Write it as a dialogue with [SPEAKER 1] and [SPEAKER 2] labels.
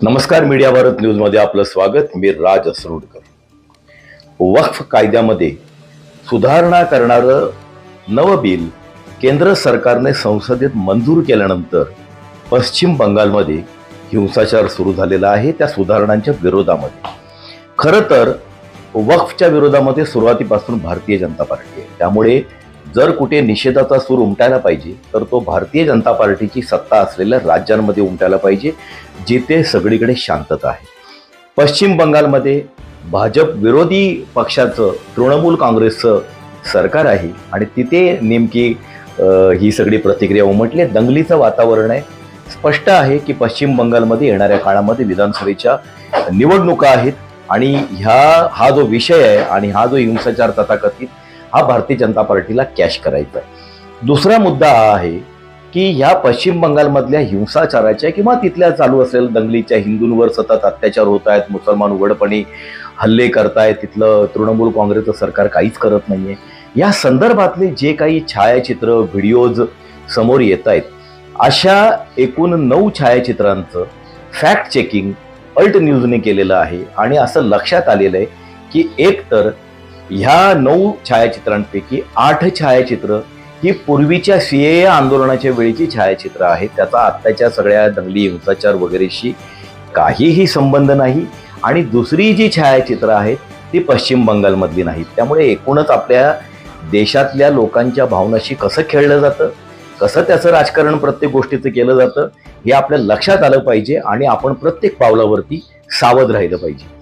[SPEAKER 1] नमस्कार. मीडिया भारत न्यूजमध्ये आपलं स्वागत. मी राज असरोडकर. वक्फ कायद्यामध्ये सुधारणा करणारं नवं बिल केंद्र सरकारने संसदेत मंजूर केल्यानंतर पश्चिम बंगालमध्ये हिंसाचार सुरू झालेला आहे त्या सुधारणांच्या विरोधामध्ये. खरं तर वक्फच्या विरोधामध्ये सुरुवातीपासून भारतीय जनता पार्टी आहे. त्यामुळे जर कुठे निषेधाचा सूर उमटायला पाहिजे तर तो भारतीय जनता पार्टीची सत्ता असलेल्या राज्यांमध्ये उमटायला पाहिजे, जिथे सगळीकडे शांतता आहे. पश्चिम बंगालमध्ये भाजप विरोधी पक्षाचं तृणमूल काँग्रेसचं सरकार आहे आणि तिथे नेमकी ही सगळी प्रतिक्रिया उमटली. दंगलीचं वातावरण आहे. स्पष्ट आहे की पश्चिम बंगालमध्ये येणाऱ्या काळामध्ये विधानसभेच्या निवडणुका आहेत आणि हा जो विषय आहे आणि हा जो हिंसाचार तथाकथित हा भारतीय जनता पार्टीला कॅश करायचा आहे. दुसरा मुद्दा हा आहे की ह्या पश्चिम बंगालमधल्या हिंसाचाराच्या किंवा तिथल्या चालू असलेल्या दंगलीच्या हिंदूंवर सतत अत्याचार होत आहेत, मुसलमान उघडपणे हल्ले करतायत, तिथलं तृणमूल काँग्रेसचं सरकार काहीच करत नाहीये. या संदर्भातले जे काही छायाचित्र व्हिडिओज समोर येत आहेत, अशा एकूण 9 छायाचित्रांचं फॅक्ट चेकिंग अल्ट न्यूजने केलेलं आहे आणि असं लक्षात आलेलं आहे की एकतर ह्या 9 छायाचित्रांपैकी 8 छायाचित्र ही पूर्वीच्या सीएए आंदोलनाच्या वेळीची छायाचित्र आहेत. त्याचा आत्ताच्या सगळ्या दंगली हिंसाचार वगैरेशी काहीही संबंध नाही. आणि दुसरी जी छायाचित्र आहेत ती पश्चिम बंगालमधली नाहीत. त्यामुळे एकूणच आपल्या देशातल्या लोकांच्या भावनाशी कसं खेळलं जातं, कसं त्याचं राजकारण प्रत्येक गोष्टीचं केलं जातं हे आपल्या लक्षात आलं पाहिजे आणि आपण प्रत्येक पावलावरती सावध राहिलं पाहिजे.